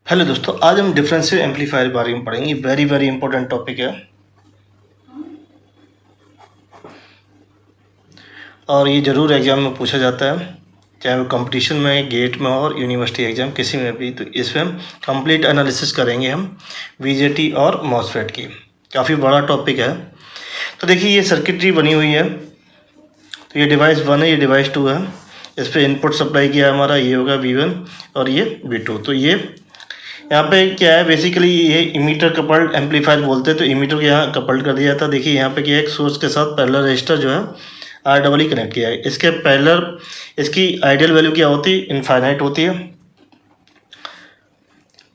Hello दोस्तों, आज हम डिफरेंशियल एम्पलीफायर के बारे में पढ़ेंगे। वेरी वेरी इंपॉर्टेंट टॉपिक है और ये ज़रूर एग्ज़ाम में पूछा जाता है, चाहे वो कंपटीशन में, गेट में और यूनिवर्सिटी एग्ज़ाम किसी में भी। तो इसमें हम कंप्लीट एनालिसिस करेंगे हम वीजेटी और मॉसफेट की। काफ़ी बड़ा टॉपिक है। तो देखिए, ये सर्किटरी बनी हुई है। तो ये डिवाइस 1 है, ये डिवाइस 2 है। इस पर इनपुट सप्लाई किया हमारा, ये होगा V1 और ये V2। तो ये यहाँ पे क्या है, बेसिकली ये इमीटर कपल्ड एम्पलीफायर बोलते हैं। तो इमीटर को यहाँ कपल्ड कर दिया था। देखिए यहाँ पे क्या है, एक सोर्स के साथ पैरेलल रेजिस्टर जो है REE कनेक्ट किया है। इसके पैरेलल, इसकी आइडियल वैल्यू क्या होती है, इनफाइनाइट होती है।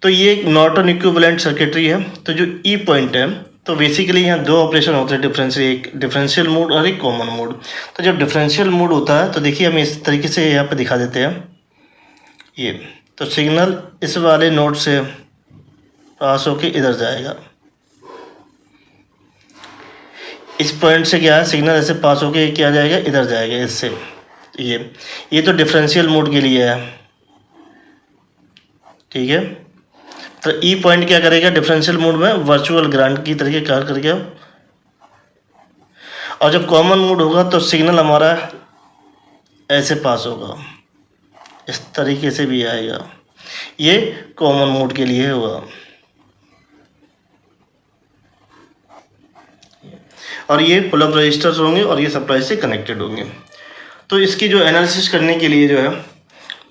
तो ये एक नॉर्टन इक्विवेलेंट सर्किटरी है। तो जो ई पॉइंट है, तो बेसिकली यहाँ दो ऑपरेशन होते हैं डिफरेंशियल, एक डिफरेंशियल मोड और एक कॉमन मोड। तो जब डिफरेंशियल मोड होता है तो देखिए हम इस तरीके से यहाँ पे दिखा देते हैं। ये तो सिग्नल इस वाले नोड से पास होके इधर जाएगा। इस पॉइंट से क्या है, सिग्नल ऐसे पास होके क्या जाएगा, इधर जाएगा इससे। ये तो डिफरेंशियल मोड के लिए है, ठीक है। तो ई पॉइंट क्या करेगा, डिफरेंशियल मोड में वर्चुअल ग्राउंड की तरीके कार्य करेगा। और जब कॉमन मोड होगा तो सिग्नल हमारा ऐसे पास होगा, इस तरीके से भी आएगा। ये कॉमन मोड के लिए होगा। और ये पुल अप रजिस्टर्स होंगे और ये सप्लाई से कनेक्टेड होंगे। तो इसकी जो एनालिसिस करने के लिए जो है,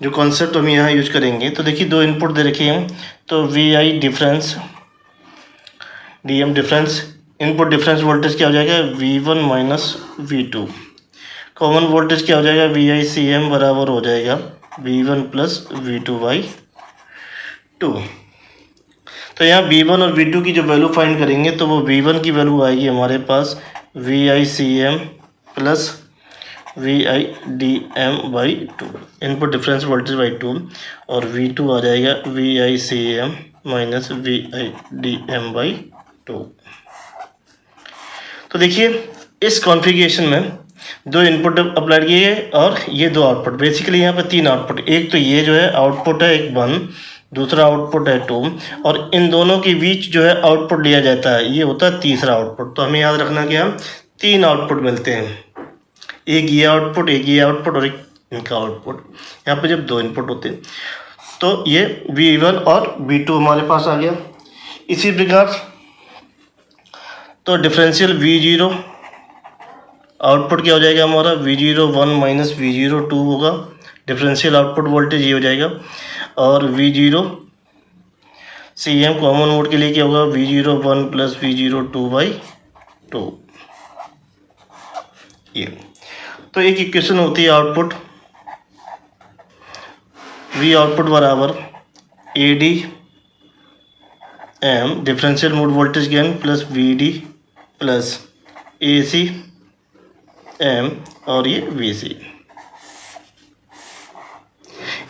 जो कॉन्सेप्ट हम यहाँ यूज करेंगे, तो देखिए दो इनपुट दे रखे हैं। तो VI difference, DM difference, input difference voltage क्या हो जाएगा, V1 minus V2। Common voltage क्या हो जाएगा, VICM बराबर हो जाएगा V1 प्लस V2/2। तो यहाँ V1 और V2 की जो वैल्यू फाइंड करेंगे, तो वो V1 की वैल्यू आएगी हमारे पास VICM plus VIDM/2, input difference voltage by 2। और V2 आ जाएगा VICM माइनस VIDM/2। तो देखिए इस कॉन्फ़िगरेशन में दो इनपुट अप्लाई किए गए और ये दो आउटपुट। बेसिकली यहाँ पे तीन आउटपुट, एक तो ये जो है आउटपुट है, एक 1, दूसरा आउटपुट है 2, और इन दोनों के बीच जो है आउटपुट लिया जाता है, ये होता है तीसरा आउटपुट। तो हमें याद रखना कि हम तीन आउटपुट मिलते हैं, एक ये आउटपुट, एक ये आउटपुट और एक इनका आउटपुट। यहाँ पे जब दो इनपुट होते हैं तो ये V1 और V2 हमारे पास आ गया। इसी प्रकार तो डिफरेंशियल V0 आउटपुट क्या हो जाएगा हमारा, V01 माइनस V02 होगा। डिफरेंशियल आउटपुट वोल्टेज ये हो जाएगा। और V0CM कॉमन मोड के लिए क्या होगा, V01 प्लस V02/2। ये तो एक इक्वेशन होती है आउटपुट, V आउटपुट बराबर ADM differential mode voltage gain plus VD plus ACM और ये VC।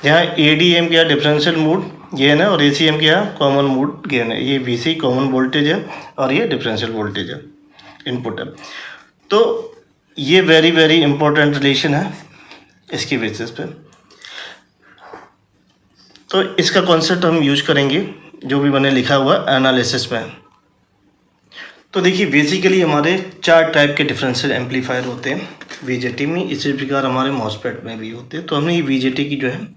यहाँ ADM क्या, डिफरेंशियल मोड गेन है, और ACM क्या, कॉमन मोड गेन है। ये VC कॉमन वोल्टेज है और ये डिफरेंशियल वोल्टेज है, इनपुट है। तो ये वेरी वेरी इंपॉर्टेंट रिलेशन है इसकी बेसिस पे। तो इसका कॉन्सेप्ट हम यूज करेंगे जो भी मैंने लिखा हुआ एनालिसिस में। तो देखिए बेसिकली हमारे चार टाइप के डिफरेंशियल एम्पलीफायर होते हैं VJT में, इसी प्रकार हमारे मॉसफेट में भी होते हैं। तो हमने ये VJT की जो है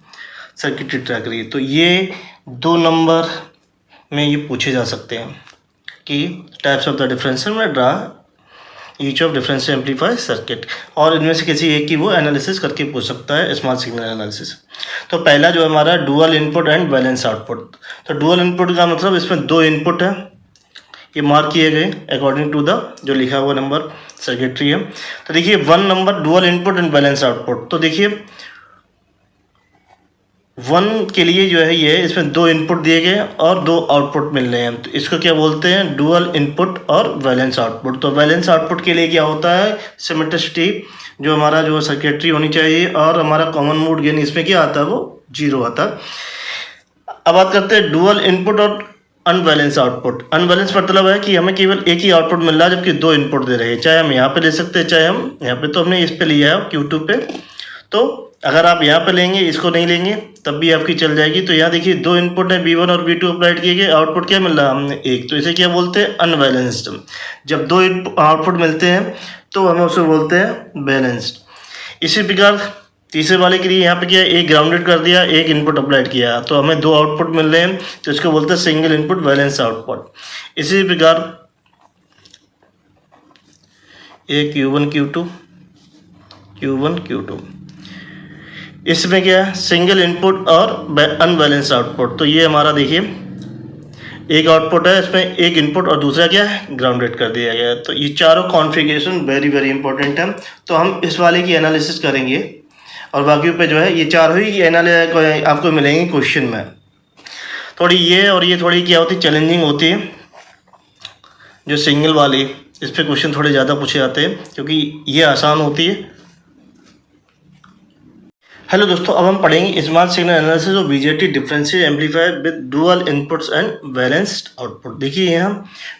सर्किटरी ट्रैक करी है। तो ये 2 नंबर में ये पूछे जा सकते हैं कि टाइप्स ऑफ द डिफरेंशियल में draw each of differential amplifier circuit, और इनमें से किसी एक की वो एनालिसिस करके पूछ सकता है, स्मॉल सिग्नल एनालिसिस। तो पहला जो है हमारा dual input and balance output. तो डुअल इनपुट का मतलब इसमें दो इनपुट है, ये मार्क किए गए अकॉर्डिंग टू द जो लिखा हुआ नंबर सर्किटरी है। तो देखिए 1 number dual input and balance output. तो देखिए 1 के लिए जो है ये, इसमें दो इनपुट दिए गए और दो आउटपुट मिल रहे हैं। तो इसको क्या बोलते हैं, डुअल इनपुट और बैलेंस आउटपुट। तो बैलेंस आउटपुट के लिए क्या होता है, सिमेट्रिसिटी जो हमारा जो सर्किटरी होनी चाहिए, और हमारा कॉमन मोड गेन इसमें क्या आता है, वो 0 आता है। अब बात करते हैं डुअल इनपुट और अनबैलेंस आउटपुट। अनबैलेंस मतलब है कि हमें केवल एक ही आउटपुट मिल रहा है जबकि दो इनपुट दे रहे हैं। चाहे हम यहाँ पे ले सकते हैं, चाहे हम यहाँ पे, तो हमने इस पे लिया है Q2 पे। तो अगर आप यहाँ पे लेंगे, इसको नहीं लेंगे तब भी आपकी चल जाएगी। तो यहाँ देखिए 2 इनपुट है V1 और V2 अप्लाइड किए गए, आउटपुट क्या मिल रहा है हमने 1, तो इसे क्या बोलते हैं अनबैलेंस्ड। जब 2 आउटपुट मिलते हैं तो हम उसे बोलते हैं बैलेंस्ड। इसी प्रकार तीसरे वाले के लिए यहाँ पे क्या है, एक ग्राउंडेड कर दिया, एक इनपुट अप्लाइड किया, तो हमें 2 आउटपुट मिल रहे हैं, तो इसको बोलते हैं सिंगल इनपुट बैलेंस आउटपुट। इसी प्रकार एक Q1 Q2 इसमें क्या है सिंगल इनपुट और अनबैलेंस आउटपुट। तो ये हमारा देखिए एक आउटपुट है, इसमें एक इनपुट और दूसरा क्या है ग्राउंडेड कर दिया गया है। तो ये चारों कॉन्फ़िगरेशन वेरी वेरी इंपॉर्टेंट है। तो हम इस वाले की एनालिसिस करेंगे और बाकी पे जो है ये चारों ही एनालिसिस आपको मिलेंगे क्वेश्चन में। थोड़ी ये और ये थोड़ी क्या होती है चैलेंजिंग होती है, जो सिंगल वाली इस पर क्वेश्चन थोड़े ज़्यादा पूछे जाते हैं क्योंकि ये आसान होती है। हेलो दोस्तों, अब हम पढ़ेंगे small signal analysis of BJT differential amplifier with dual inputs and balanced output. देखिए यहाँ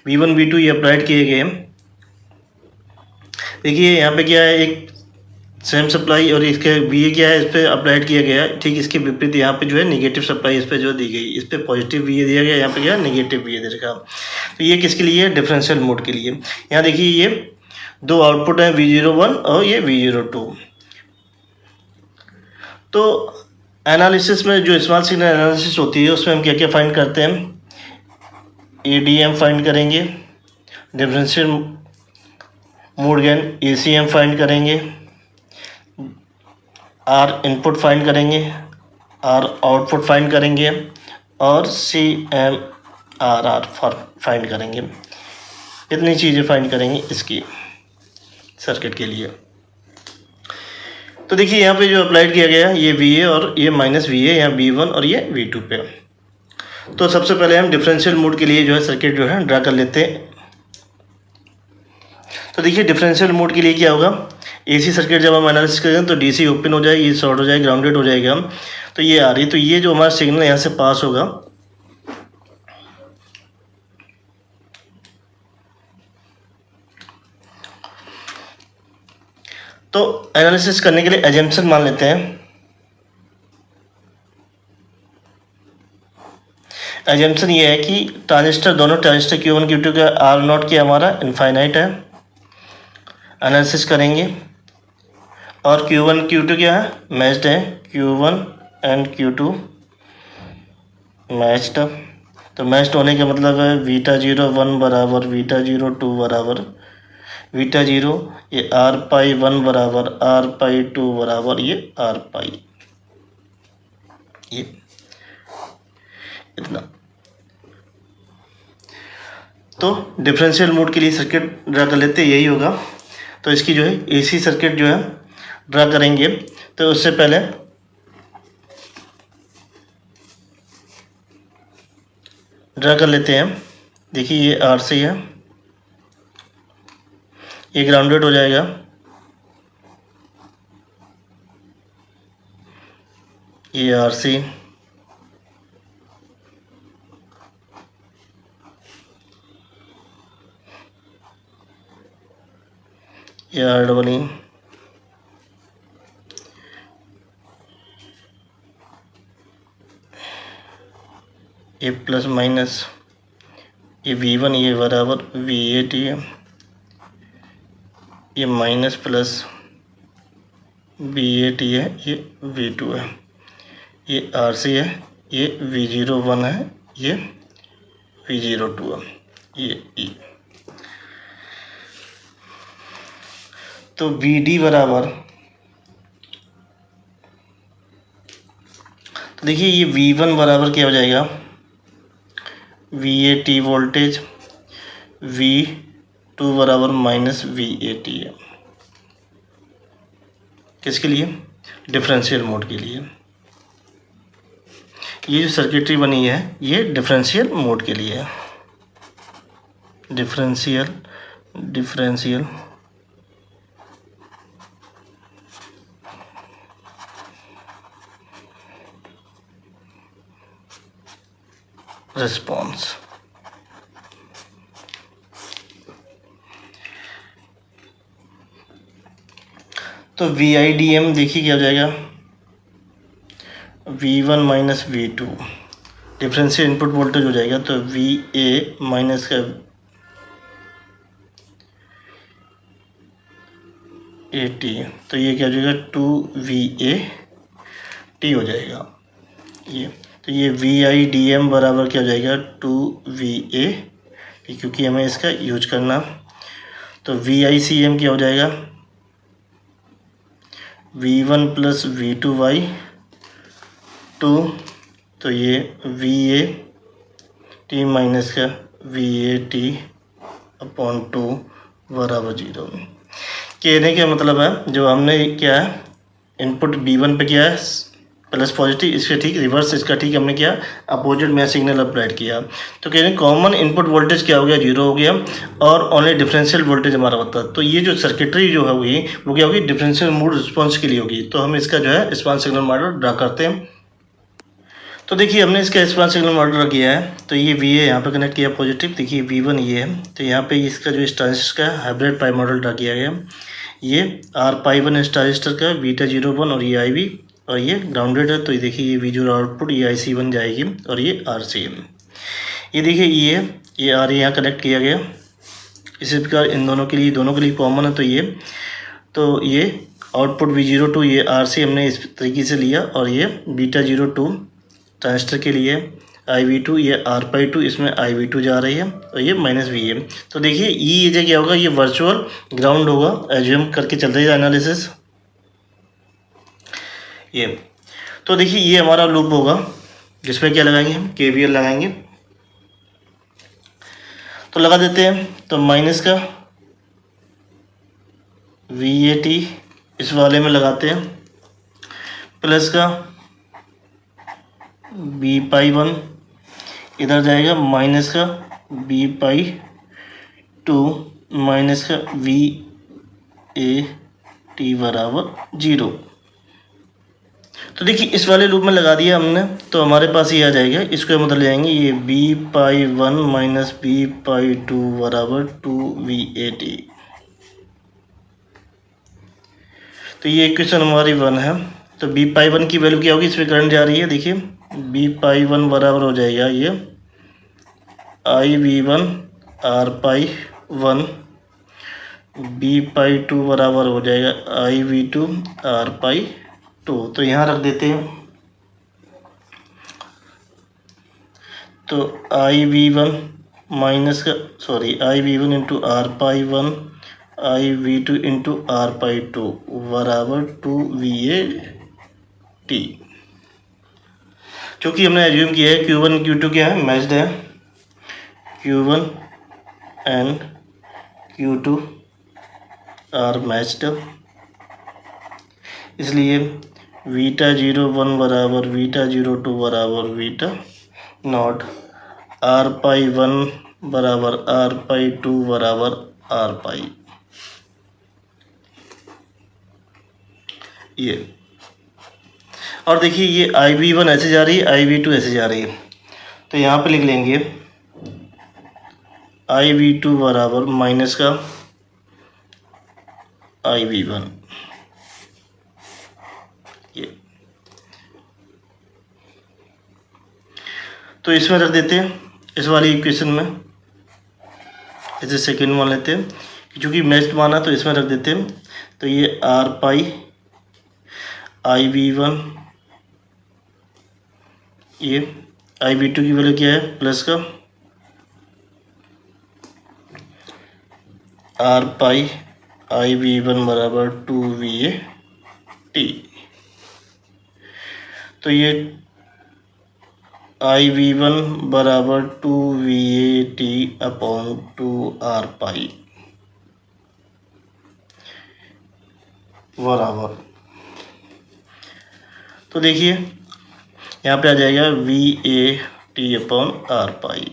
V1 V2 ये अप्लाइड किए गए हैं। देखिए यहाँ पे क्या है एक सेम सप्लाई और इसके VA क्या है इस पर अप्लाइड किया गया है। ठीक इसके विपरीत यहाँ पे जो है निगेटिव सप्लाई इस पर जो दी गई, इस पर पॉजिटिव VA दिया गया, यहाँ पे क्या है निगेटिव VA दे रखा। तो ये किसके लिए है डिफरेंशियल मोड के लिए। यहाँ देखिए ये 2 आउटपुट हैं V01 और ये V02। तो एनालिसिस में जो स्मॉल सिग्नल एनालिसिस होती है उसमें हम क्या क्या फाइंड करते हैं, ADM फाइंड करेंगे, differential mode gain ACM find करेंगे, R इनपुट फाइंड करेंगे, R आउटपुट फाइंड करेंगे और CMRR फाइंड करेंगे। इतनी चीज़ें फाइंड करेंगे इसकी सर्किट के लिए। तो देखिए यहाँ पे जो अप्लाइड किया गया ये VA और ये माइनस VA, यहाँ V1 और ये V2 पे। तो सबसे पहले हम डिफरेंशियल मोड के लिए जो है सर्किट जो है ड्रा कर लेते हैं। तो देखिए डिफरेंशियल मोड के लिए क्या होगा, AC सर्किट जब हम एनालिसिस करेंगे तो DC ओपन हो जाएगी, ये शॉर्ट हो जाएगा, ग्राउंडेड हो जाएगा। तो ये आ रही, तो ये जो हमारा सिग्नल यहाँ से पास होगा, तो एनालिसिस करने के लिए एजम्पशन मान लेते हैं। एजम्पशन ये है कि ट्रांजिस्टर दोनों ट्रांजिस्टर Q1 Q2 का R0 की हमारा इनफाइनाइट है। एनालिसिस करेंगे और Q1 Q2 क्या है मैच्ड है, Q1 एंड Q2 मैच्ड। तो मैच्ड होने का मतलब है β01 बराबर β02 बराबर β0, ये R⁻1 बराबर R⁻2 बराबर ये R⁻, ये इतना। तो डिफरेंशियल मोड के लिए सर्किट ड्रा कर लेते यही होगा। तो इसकी जो है AC सर्किट जो है ड्रा करेंगे। तो उससे पहले ड्रा कर लेते हैं। देखिए ये RC है, ये ग्राउंडेड हो जाएगा, ये RC, ये R⁻E, ये प्लस माइनस, ये V1 ये बराबर VAT है, ये माइनस प्लस BAT है, ये V2 है, ये RC है, ये V01 है, ये V02 है, ये E। तो VD बराबर, तो देखिए ये V1 बराबर क्या हो जाएगा, VAT वोल्टेज, V2 बराबर माइनस VAT है। किसके लिए, डिफरेंशियल मोड के लिए। ये जो सर्किटरी बनी है ये डिफरेंशियल मोड के लिए है, डिफरेंशियल रिस्पॉन्स। तो VIDM देखिए क्या हो जाएगा, V1 minus V2 differential input voltage हो जाएगा, तो VA माइनस का AT, तो ये क्या हो जाएगा 2VAT हो जाएगा ये। तो ये VIDM बराबर क्या हो जाएगा 2VA, क्योंकि हमें इसका यूज करना। तो VICM क्या हो जाएगा V1 प्लस V2/2, तो ये VAT माइनस का VAT/2 बराबर 0। कहने का मतलब है जो हमने क्या है इनपुट B1 पे किया है प्लस पॉजिटिव, इसके ठीक रिवर्स इसका ठीक हमने क्या अपोजिट में सिग्नल अप्लाइड किया। तो कह रहे हैं कॉमन इनपुट वोल्टेज क्या हो गया 0 हो गया और ओनली डिफरेंशियल वोल्टेज हमारा होता है। तो ये जो सर्किटरी जो होगी वो क्या होगी डिफरेंशियल मोड रिस्पॉन्स के लिए होगी। तो हम इसका जो है रिस्पॉन्स सिग्नल मॉडल ड्रा करते हैं। तो देखिए हमने इसका रिस्पॉन्स सिग्नल मॉडल ड्रा किया है। तो ये VA यहाँ पे कनेक्ट किया पॉजिटिव, देखिए V1 ये है, तो यहाँ पे इसका जो ट्रांजिस्टर का हाइब्रिड पाई मॉडल ड्रा किया गया। ये R⁴1 ट्रांजिस्टर का β01 और ये IB और ये ग्राउंडेड है। तो ये देखिए ये V0 आउटपुट ये IC बन जाएगी और ये RCM। ये देखिए ये R यहाँ कनेक्ट किया गया। इसी प्रकार इन दोनों के लिए कॉमन है। तो ये आउटपुट V02 ये RC हमने इस तरीके से लिया और ये β02 ट्रांजिस्टर के लिए IB2 ये R⁴2 इसमें IB2 जा रही है और ये माइनस VA। तो देखिए ये जो क्या होगा ये वर्चुअल ग्राउंड होगा, एज्यूम करके चल रही है एनालिसिस ये। तो देखिए ये हमारा लूप होगा जिसमें क्या लगाएंगे हम KVL लगाएंगे। तो लगा देते हैं, तो माइनस का VAT इस वाले में लगाते हैं, प्लस का B⁴1 इधर जाएगा, माइनस का B⁴2 माइनस का VAT बराबर 0। तो देखिए इस वाले लूप में लगा दिया हमने, तो हमारे पास ये आ जाएगा, इसको मतलब ले जाएंगे ये B⁴1 माइनस B⁴2 बराबर 2VAT। तो ये इक्वेशन हमारी 1 है। तो B⁴1 की वैल्यू क्या होगी, इसमें करंट जा रही है, देखिए B⁴1 बराबर हो जाएगा ये IB1 R⁴1, B⁴2 बराबर हो जाएगा IB2 R⁴2। तो यहाँ रख देते हैं, तो IB1 into R⁴1 IB2 into R⁴2 बराबर 2VAT। क्योंकि हमने एज्यूम किया है Q1 Q2 क्या है मैच्ड है, Q1 and Q2 are matched, इसलिए β01 बराबर β02 बराबर β0, R⁴1 बराबर R⁴2 बराबर R⁴ ये। और देखिए ये IB1 ऐसे जा रही है, IB2 ऐसे जा रही है, तो यहाँ पे लिख लेंगे IB2 बराबर माइनस का IB1 ये। तो इसमें रख देते हैं इस वाली इक्वेशन में, इसे सेकेंड मान लेते हैं क्योंकि मैच्ड माना, तो इसमें रख देते हैं। तो ये R⁴ IB1 ये IB2 की वैल्यू क्या है प्लस का R⁴ IB1 बराबर 2VAT। तो ये IB1 बराबर 2VAT अपॉन 2R⁴ बराबर, तो देखिए यहाँ पे आ जाएगा VAT अपॉन R⁴।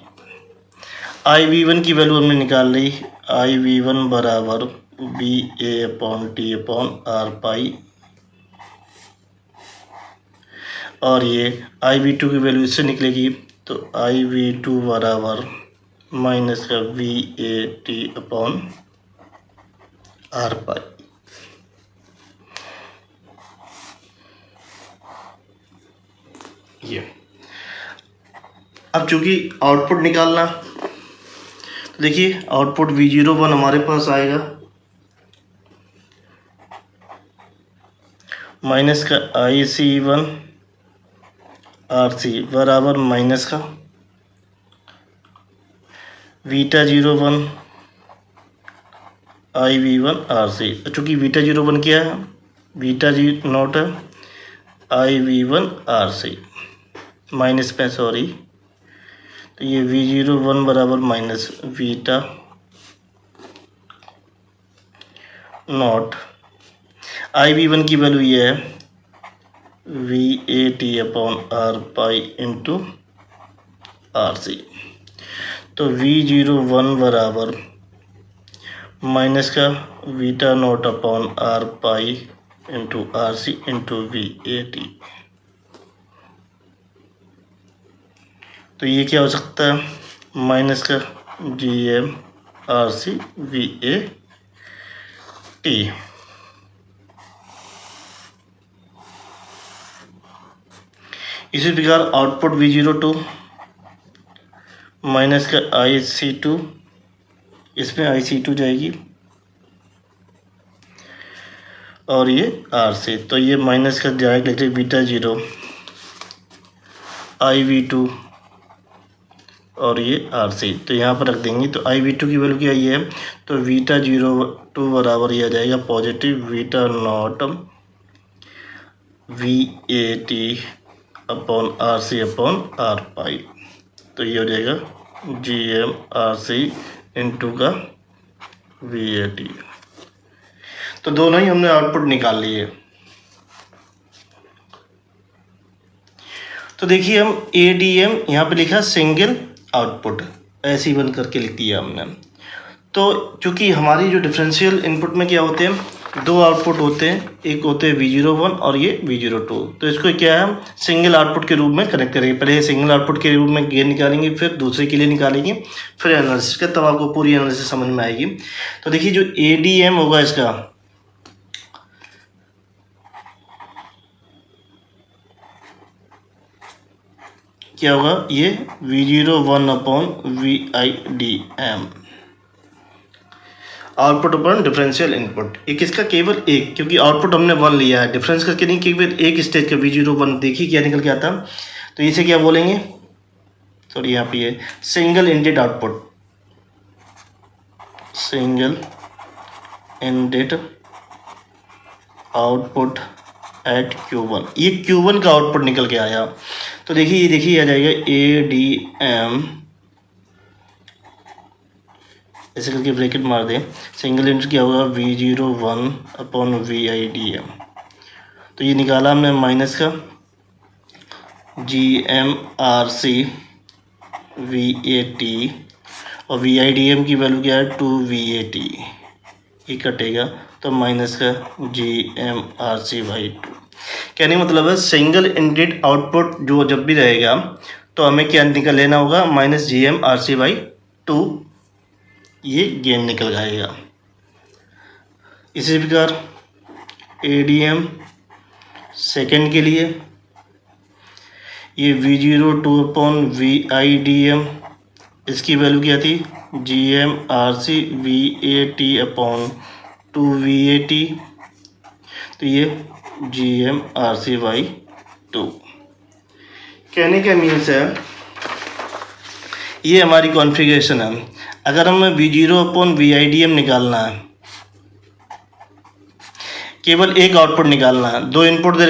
IB1 की वैल्यू हमने निकाल ली, IB1 बराबर VA upon T upon R⁴, और ये IB2 की वैल्यू इससे निकलेगी, तो IB2 बराबर माइनस का VAT अपॉन R⁴। ये। अब चूँकि आउटपुट निकालना, तो देखिए आउटपुट V01 हमारे पास आएगा माइनस का IC1 RC बराबर माइनस का β01 IV1 RC। चूँकि β01 क्या है, β0 है, IV1 RC माइनस पे सॉरी, तो ये V01 बराबर माइनस बीटा नॉट IV1 की वैल्यू ये है VAT upon R pi into RC। तो V01 बराबर माइनस का beta not upon R pi into RC into VAT। तो ये क्या हो सकता है, माइनस का GM RC VAT। इसी प्रकार आउटपुट V02 माइनस का IC2, इसमें IC2 जाएगी और ये RC, तो ये माइनस का डायरेक्ट लिखते β0 IV2 और ये RC, तो यहाँ पर रख देंगे। तो IV2 की वैल्यू क्या है, तो β02 बराबर ये आ जाएगा positive beta not VAT upon RC upon R पाई। तो ये हो जाएगा GM RC इंटू का VAT। तो दोनों ही हमने आउटपुट निकाल लिए। तो देखिए हम ADM यहाँ पे लिखा सिंगल आउटपुट, ऐसे ही बंद करके लिख दिया हमने। तो चूँकि हमारी जो डिफरेंशियल इनपुट में क्या होते हैं, दो आउटपुट होते हैं, एक होते हैं V01 और ये V02। तो इसको क्या है, सिंगल आउटपुट के रूप में कनेक्ट करेंगे। पहले सिंगल आउटपुट के रूप में गेन निकालेंगे, फिर दूसरे के लिए निकालेंगे, फिर एनालिसिस का, तब आपको पूरी एनालिसिस समझ में आएगी। तो देखिए जो ADM होगा इसका, क्या होगा, ये V01 upon VIDM output upon differential input. एक इसका केवल एक, क्योंकि आउटपुट हमने 1 लिया है, डिफरेंस करके नहीं, केवल एक स्टेज का V01। देखिए क्या निकल के आता, तो इसे क्या बोलेंगे, सॉरी यहाँ पे ये single ended output, single ended output at Q1। ये Q1 का आउटपुट निकल के आया। तो देखिए ये देखिए आ जाएगा ADM, ऐसे करके ब्रैकेट मार दें, सिंगल इंडेड क्या होगा V01 अपॉन VIDM। तो ये निकाला हमने माइनस का GM RC VAT और VIDM की वैल्यू क्या है 2VAT, ये कटेगा तो माइनस का GM RC/2। कहने का मतलब है सिंगल इंडेड आउटपुट जो जब भी रहेगा तो हमें क्या निकल लेना होगा, माइनस GM RC/2, ये गेन निकल जाएगा। इसी प्रकार ADM सेकेंड के लिए ये V02 अपॉन VIDM, इसकी वैल्यू क्या थी GM RC VAT upon 2VAT, तो ये GM RC/2। कहने का मीन्स है ये हमारी कॉन्फ़िगरेशन है। अगर हमें V0 अपॉन VIDM निकालना है, केवल एक आउटपुट निकालना है, दो इनपुट दे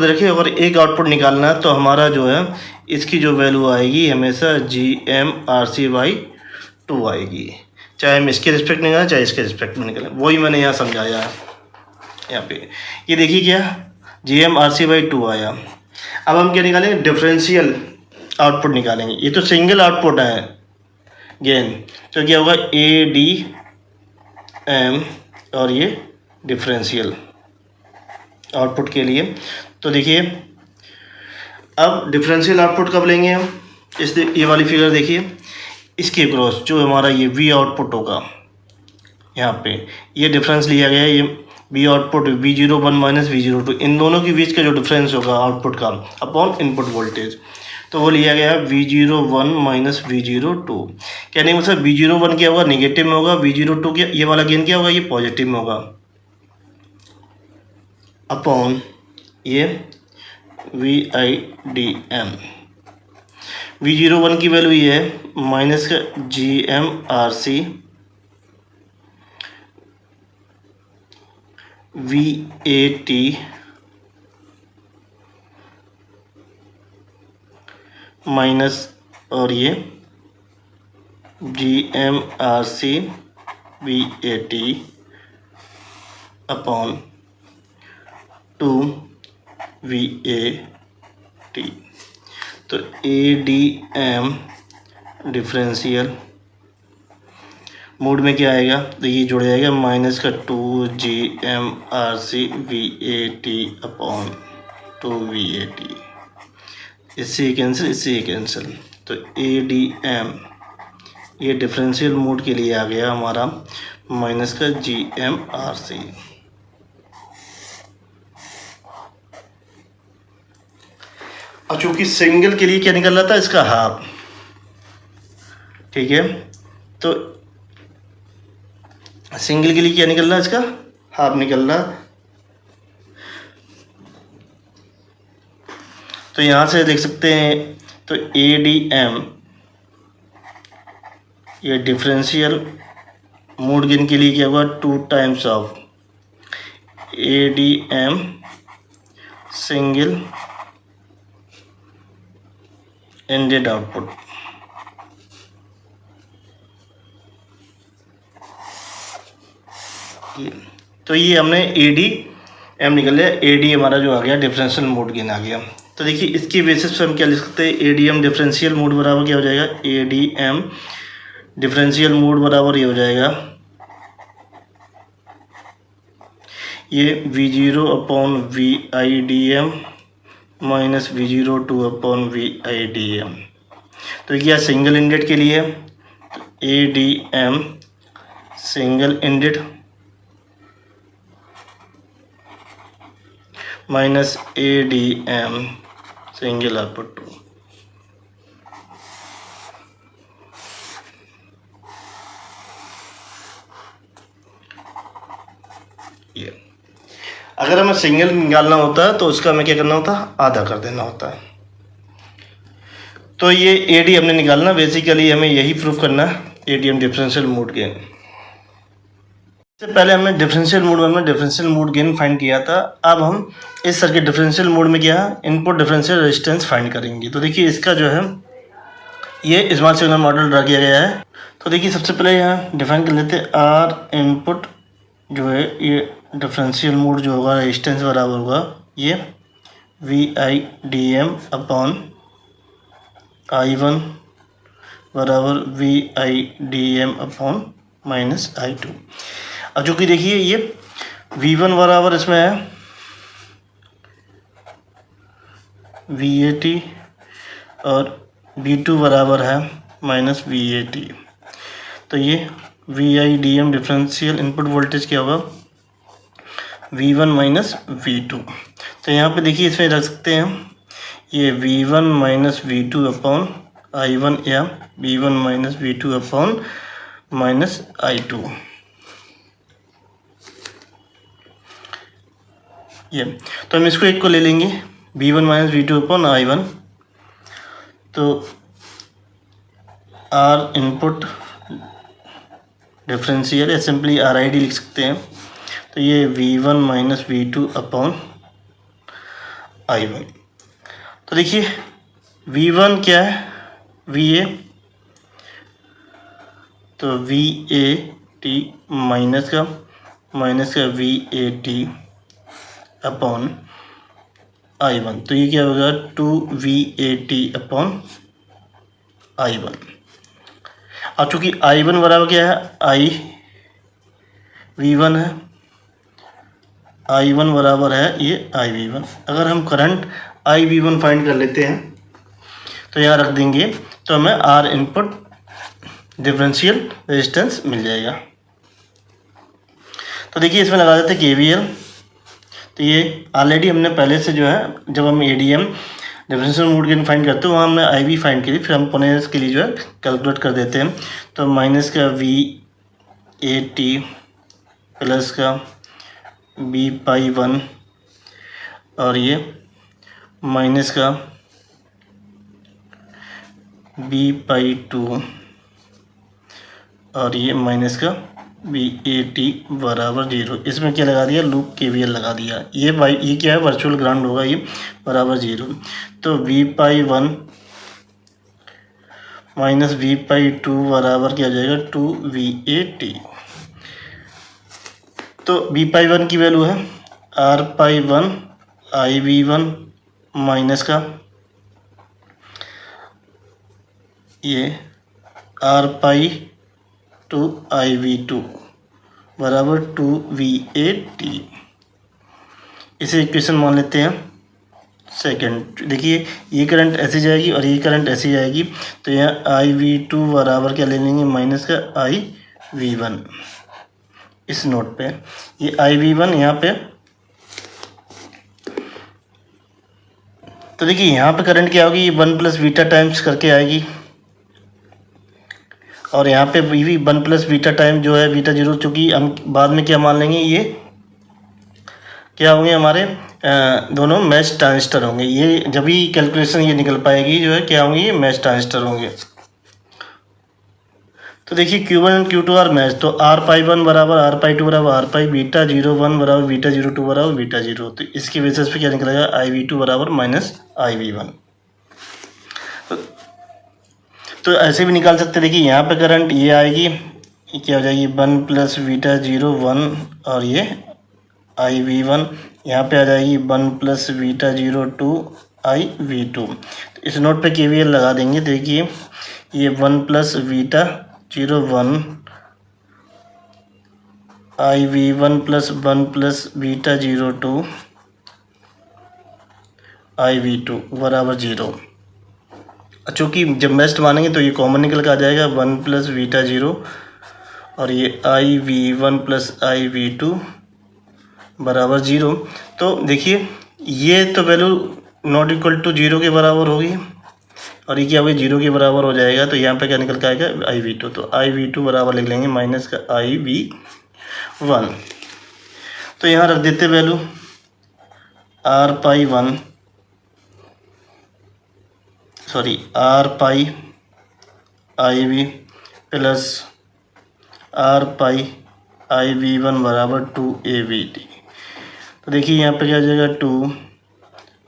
रखे और एक आउटपुट निकालना है, तो हमारा जो है इसकी जो वैल्यू आएगी हमेशा GM RC/2 आएगी, चाहे हम इसके रिस्पेक्ट निकालें चाहे इसके रिस्पेक्ट में निकालें। वही मैंने यहाँ समझाया है। यहाँ पे ये देखिए क्या GM RC/2 आया। अब हम क्या निकालेंगे, डिफरेंशियल आउटपुट निकालेंगे। ये तो सिंगल आउटपुट है गेन, तो क्या होगा ADM और ये डिफरेंशियल आउटपुट के लिए। तो देखिए अब डिफरेंशियल आउटपुट कब लेंगे हम, ये वाली फिगर देखिए, इसके क्रॉस जो हमारा ये V आउटपुट होगा, यहाँ पे ये डिफरेंस लिया गया है, ये B output V01 minus V02, इन दोनों के बीच का जो डिफरेंस होगा आउटपुट का अपॉन इनपुट वोल्टेज, तो वो लिया गया V01 माइनस V02। कहने का मतलब V01 क्या होगा, निगेटिव में होगा, V02 क्या, ये वाला गेन क्या होगा, ये पॉजिटिव में होगा, अपॉन ये VIDM। V01 की वैल्यू ये है माइनस का GMRC VAT माइनस और ये GMRC VAT अपॉन 2 VAT। तो ADM डिफरेंशियल मोड में क्या आएगा, तो ये जुड़ जाएगा माइनस का 2 GMRC VAT अपॉन 2 VAT, इससे ये कैंसिल, इससे ये कैंसिल। तो ADM ये डिफरेंशियल मोड के लिए आ गया हमारा माइनस का GMRC। और चूंकि सिंगल के लिए क्या निकल रहा था, इसका हाफ, ठीक है, तो सिंगल के लिए क्या निकल रहा है, इसका हाफ निकल रहा। तो यहां से देख सकते हैं, तो ADM ये डिफरेंशियल मोड गेन के लिए क्या होगा, 2 times of ADM single ended output. तो ये हमने ADM निकल लिया, AD हमारा जो आ गया डिफरेंशियल मोड गेन आ गया। तो देखिए इसकी बेसिस पे हम क्या लिख सकते हैं, ADM डिफरेंशियल मोड बराबर क्या हो जाएगा, ADM डिफरेंशियल मोड बराबर ये हो जाएगा ये V0 upon VIDM minus V02 upon VIDM। तो क्या सिंगल इंडेड के लिए ADM single ended minus ADM single output 2। ये अगर हमें सिंगल निकालना होता है तो उसका हमें क्या करना होता है, आधा कर देना होता है। तो ये AD हमने निकालना, बेसिकली हमें यही प्रूफ करना है, ADM डिफरेंशियल मोड गेन। इससे पहले हमने डिफरेंशियल मोड गेन फाइंड किया था। अब हम इस सर्किट डिफरेंशियल मोड में क्या है, इनपुट डिफरेंशियल रेजिस्टेंस फाइंड करेंगे। तो देखिए इसका जो है ये स्मॉल सिग्नल मॉडल ड्रा किया गया है। तो देखिए सबसे पहले यहाँ डिफाइन कर लेते हैं, R इनपुट जो है ये डिफरेंशियल मोड जो होगा रेजिस्टेंस बराबर होगा ये VIDM अपॉन I1 बराबर VIDM अपॉन माइनस I2। अब जो कि देखिए ये V1 बराबर इसमें है VAT और V2 बराबर है माइनस VAT। तो ये VIDM डिफरेंशियल इनपुट वोल्टेज क्या होगा, V1 माइनस V2। तो यहाँ पे देखिए इसमें रख सकते हैं ये V1 minus V2 upon I1 या V1 minus V2 upon minus I2। ये तो हम इसको एक को ले लेंगे V1 minus V2 upon I1। तो R इनपुट डिफरेंशियल या सिंपली RID लिख सकते हैं। तो ये V1 minus V2 upon I1। तो देखिए V1 क्या है, VA, तो VAT माइनस का VAT अपॉन I1। तो ये क्या होगा 2VAT अपॉन I1। अब चूंकि I1 बराबर क्या है, V1 है, I1 बराबर है ये IV1। अगर हम करंट IV1 फाइंड कर लेते हैं तो यहाँ रख देंगे, तो हमें R इनपुट डिफरेंशियल रेजिस्टेंस मिल जाएगा। तो देखिए इसमें लगा देते KVL। तो ये ऑलरेडी हमने पहले से जो है जब हम ADM differential mode gain find करते हैं वहाँ हमने IV फाइंड की, फिर हम पुनः के लिए जो है कैलकुलेट कर देते हैं। तो माइनस का VAT प्लस का B/1 और ये माइनस का B/2 और ये माइनस का BAT बराबर 0। इसमें क्या लगा दिया, लूप KVL लगा दिया। ये क्या है, वर्चुअल ग्राउंड होगा, ये बराबर 0। तो V/1 माइनस V/2 बराबर क्या हो जाएगा, 2VAT। तो V/1 की वैल्यू है R/1 IV1 माइनस का ये R/2 IV2 बराबर 2VAT। इसे इक्वेशन मान लेते हैं सेकंड। देखिए ये करंट ऐसे जाएगी और ये करंट ऐसे जाएगी, तो यहाँ IV2 बराबर क्या ले लेंगे, माइनस का IV1। इस नोट पे ये IV1 यहाँ पे, तो देखिए यहाँ पे करंट क्या होगी, ये 1 प्लस बीटा टाइम्स करके आएगी और यहाँ पे भी 1 प्लस बीटा टाइम जो है बीटा 0, चूँकि हम बाद में क्या मान लेंगे, ये क्या होंगे हमारे दोनों मैच ट्रांजिस्टर होंगे। ये जब भी कैलकुलेशन ये निकल पाएगी जो है क्या होंगे, ये मैच ट्रांजिस्टर होंगे। तो देखिए Q1 और Q2 आर मैच, तो R/1 बराबर R/2 बराबर R/, β01 बराबर β02 बराबर β0। तो इसके बेसिस पे क्या निकलेगा, IV2 बराबर माइनस IV1। तो ऐसे भी निकाल सकते हैं। देखिए यहाँ पे करंट ये आएगी, ये क्या हो जाएगी, 1 प्लस β01 और ये IV1। यहाँ पे आ जाएगी 1 प्लस β02 IV2। तो इस नोट पे KVL लगा देंगे। देखिए ये 1 plus β01 IV1 plus 1 plus β02 IV2 बराबर 0। चूँकि जब मैस्ट मानेंगे तो ये कॉमन निकल के आ जाएगा, 1 प्लस β0 और ये IV1 प्लस IV2 बराबर 0। तो देखिए ये तो वैल्यू नॉट इक्वल टू 0 के बराबर होगी और ये क्या होगी, 0 के बराबर हो जाएगा। तो यहाँ पे क्या निकल के आएगा, IV2। तो IV2 बराबर लिख लेंगे माइनस का IV1। तो यहाँ रख देते value R/1 R/IV plus R/IV1 बराबर 2AVT। तो देखिए यहाँ पे क्या हो जाएगा, 2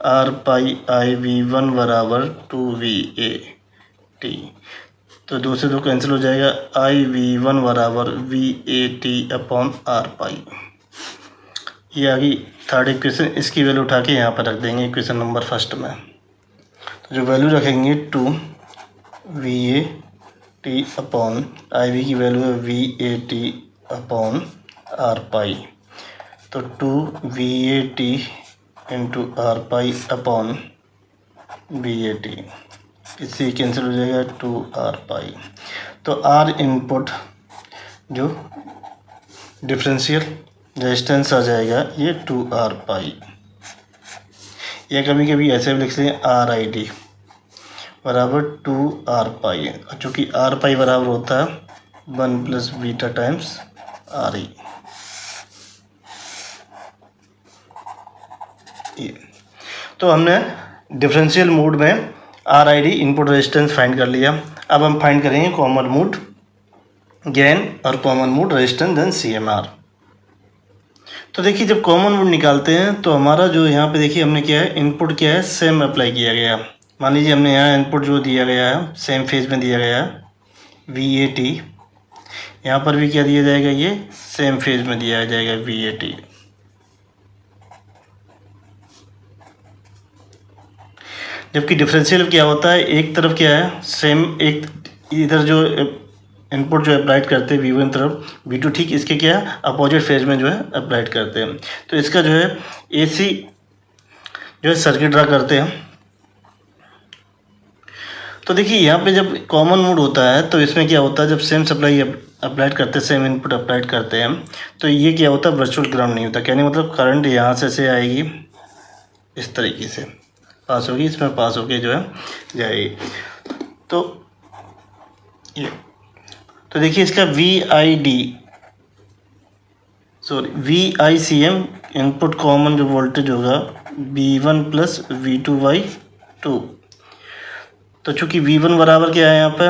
R/IV1 बराबर 2VAT। तो 2 से 2 कैंसिल हो जाएगा, IV1 बराबर VAT/R/। ये आ गई थर्ड इक्वेशन। इसकी वैल्यू उठा के यहाँ पर रख देंगे इक्वेशन नंबर फर्स्ट में। तो जो वैल्यू रखेंगे 2VAT/IV की वैल्यू है VAT/R/। तो 2VAT इंटू R/VAT, इससे कैंसिल हो जाएगा 2R/। तो R इनपुट जो डिफरेंशियल रेजिस्टेंस आ जाएगा ये 2R/। या कभी कभी ऐसे भी लिख लें RID बराबर 2R/। चूँकि R/, बराबर होता है 1 प्लस बीटा टाइम्स RE। तो हमने डिफरेंशियल मोड में RID इनपुट रेजिस्टेंस फाइंड कर लिया। अब हम फाइंड करेंगे कॉमन मोड गेन और common mode resistance then CMR। तो देखिए जब कॉमन मोड निकालते हैं तो हमारा जो यहाँ पे देखिए हमने क्या है, इनपुट क्या है, सेम अप्लाई किया गया। मान लीजिए हमने यहाँ इनपुट जो दिया गया है सेम फेज में दिया गया है VAT। यहाँ पर भी क्या दिया जाएगा, ये सेम फेज में दिया जाएगा VAT। जबकि डिफरेंशियल क्या होता है, एक तरफ क्या है सेम, एक इधर जो इनपुट जो अप्लाइड करते हैं V1 तरफ, V2 ठीक इसके क्या है अपोजिट फेज में जो है अप्लाइड करते हैं। तो इसका जो है AC जो है सर्किट ड्रा करते हैं। तो देखिए यहाँ पे जब कॉमन मोड होता है तो इसमें क्या होता है, जब सेम सप्लाई अप्लाइड करते हैं, सेम इनपुट अप्लाइड करते हैं, तो ये क्या होता है, वर्चुअल ग्राउंड नहीं होता। कहने मतलब करंट यहाँ से आएगी, इस तरीके से पास होगी, इसमें पास होके जो है जाएगी। तो ये तो देखिए इसका VICM इनपुट कॉमन जो वोल्टेज होगा V1 प्लस V2/2। तो चूंकि V1 बराबर क्या है, यहाँ पे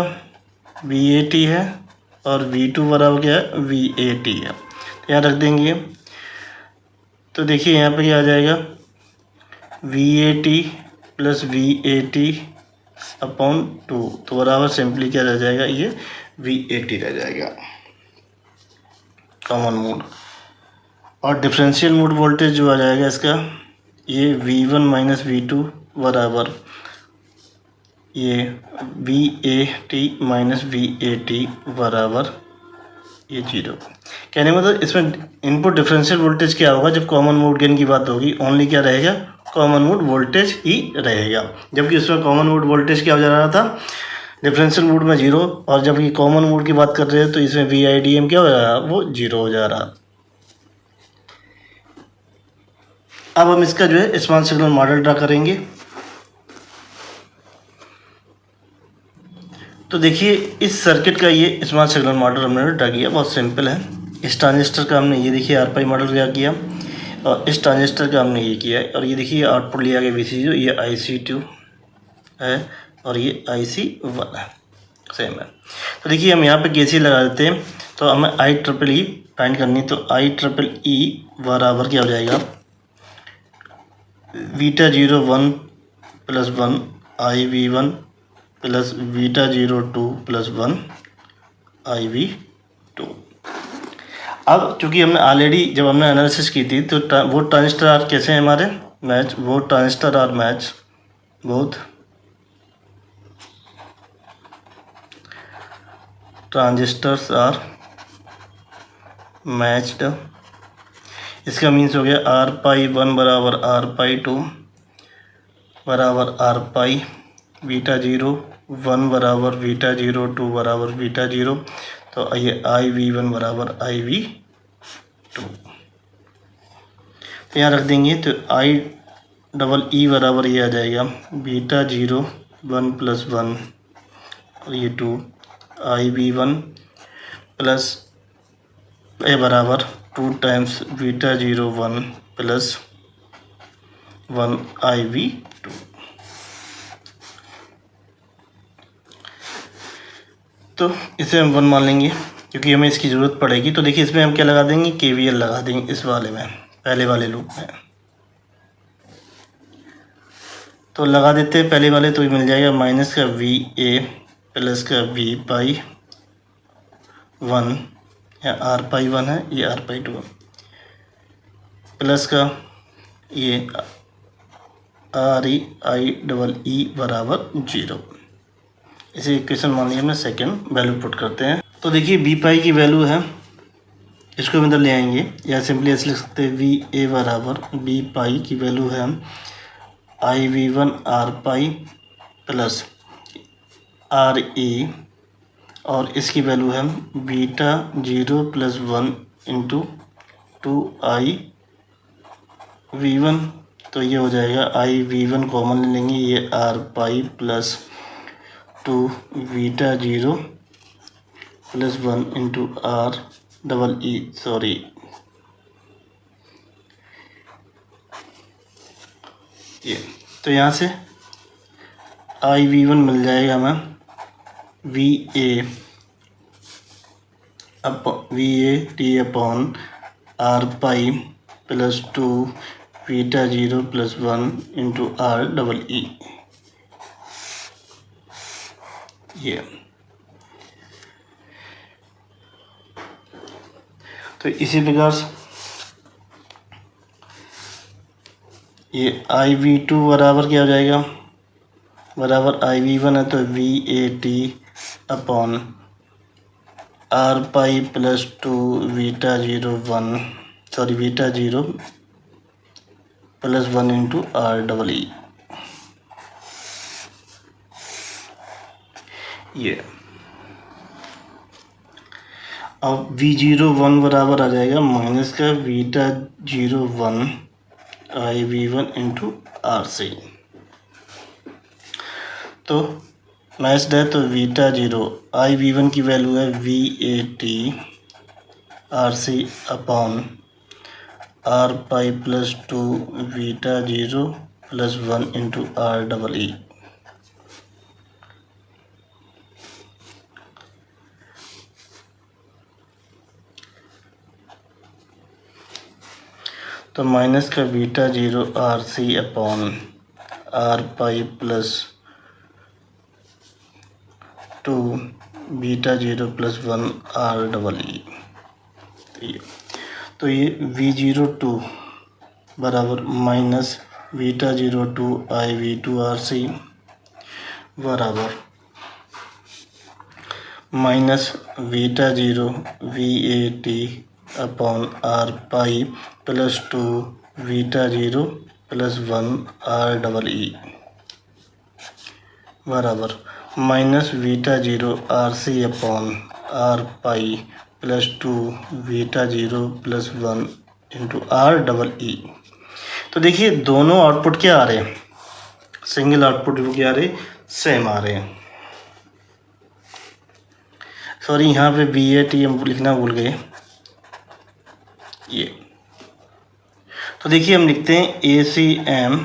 VAT है और V2 बराबर क्या है, VAT है। तो यहाँ रख देंगे। तो देखिए यहाँ पे क्या आ जाएगा, VAT प्लस VAT अपॉन 2, तो बराबर सिंपली क्या रह जाएगा, ये VAT रह जाएगा कॉमन मोड। और डिफरेंशियल मोड वोल्टेज जो आ जाएगा इसका, ये V1 माइनस V2 बराबर ये VAT माइनस VAT बराबर ये 0। कहने मतलब इसमें इनपुट डिफरेंशियल वोल्टेज क्या होगा, जब कॉमन मोड गेन की बात होगी, ओनली क्या रहेगा, कॉमन मोड वोल्टेज ही रहेगा। जबकि उसमें कॉमन मोड वोल्टेज क्या हो जा रहा था, डिफरेंशियल मोड में 0, और जब ये कॉमन मोड की बात कर रहे हैं तो इसमें VIDM क्या हो जा रहा है, वो 0 हो जा रहा। अब हम इसका जो है स्मॉल सिग्नल मॉडल ड्रा करेंगे। तो देखिए इस सर्किट का ये स्मॉल सिग्नल मॉडल हमने ड्रा किया, बहुत सिंपल है। इस ट्रांजिस्टर का हमने ये देखिए RPi मॉडल ड्रा किया, और इस ट्रांजिस्टर का हमने ये किया है, और ये देखिए आउटपुट लिया गया VCO, ये IC2 है और ये IC1 है, सेम है। तो देखिए हम यहाँ पे KCL लगा देते हैं, तो हमें IEEE फाइंड करनी, तो IEEE बराबर क्या हो जाएगा, beta 0 1 plus 1 IV1 plus beta 0 2 plus 1 IV2। अब चूंकि हमने ऑलरेडी जब हमने एनालिसिस की थी तो वो ट्रांजिस्टर आर कैसे हैं हमारे मैच, वो transistor are match, both transistors are matched. इसका मीन्स हो गया RPi1 बराबर RPi2 बराबर RPi, बीटा 0 1 बराबर बीटा 0 2 बराबर बीटा 0, तो ये IV1 बराबर IV2। तो यहाँ रख देंगे, तो IEE बराबर ये आ जाएगा बीटा 0 1 प्लस 1 और ये 2 IV1 प्लस ए बराबर 2 टाइम्स बीटा 0 1 प्लस 1 IV2। तो इसे हम 1 मान लेंगे क्योंकि हमें इसकी ज़रूरत पड़ेगी। तो देखिए इसमें हम क्या लगा देंगे, KVL लगा देंगे इस वाले में, पहले वाले लूप में। तो लगा देते हैं पहले वाले, तो ये मिल जाएगा माइनस का VA प्लस का VPi 1, या RPi1 है, ये RPi2 है, प्लस का ये REIEE बराबर 0। इसे इक्वेशन मान लिया हमने, सेकेंड वैल्यू पुट करते हैं। तो देखिए VPi की वैल्यू है, इसको हम इधर ले आएंगे, या सिंपली ऐसे लिख सकते हैं VA बराबर VPi की वैल्यू है IV1 RPi प्लस RE, और इसकी वैल्यू है बीटा 0 प्लस 1 इंटू 2IV1। तो ये हो जाएगा IV1 कॉमन ले लेंगे, ये RPi plus 2 beta 0 plus 1 into REE, sorry ये। तो यहाँ से IV1 मिल जाएगा हमें VAT upon RPi plus 2 beta 0 plus 1 into REE, ये। तो इसी प्रकार से ये IV2 बराबर क्या हो जाएगा, बराबर IV1 है, तो VAT upon RPi plus 2 beta 0 1, sorry beta 0 plus 1 into REE। ये। अब V01 बराबर आ जाएगा माइनस का बीटा 01 IV1 इंटू RC। तो मैच है तो बीटा 0 IV1 की वैल्यू है VAT RC upon R pi plus 2 beta 0 plus 1 into REE। तो माइनस का beta 0 RC upon R pi plus 2 beta 0 plus 1 REE। तो ये V02 बराबर माइनस बीटा 02 IV2 RC बराबर minus beta 0 VAT upon R pi plus 2 beta 0 plus 1 REE बराबर minus beta 0 RC upon R pi plus 2 beta 0 plus 1 into REE। तो देखिए दोनों output क्या आ रहे हैं, सिंगल आउटपुट क्या आ रहे, सेम आ रहे हैं। सॉरी यहाँ पे BAT हम लिखना भूल गए ये। तो देखिए हम लिखते हैं ACM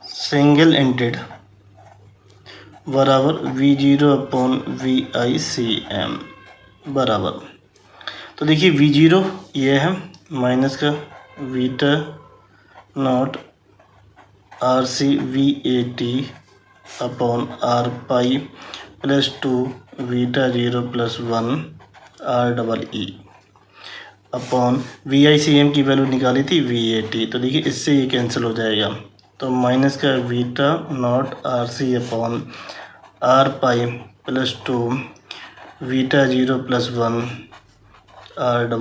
सिंगल एंडेड बराबर V0 अपॉन VICM बराबर। तो देखिए V0 ये है माइनस का beta not RC VAT upon R pi plus 2 beta 0 plus 1 REE upon VICM की वैल्यू निकाली थी VAT। तो देखिए इससे ये कैंसिल हो जाएगा। तो माइनस का beta not RC upon R pi plus 2 beta 0 plus 1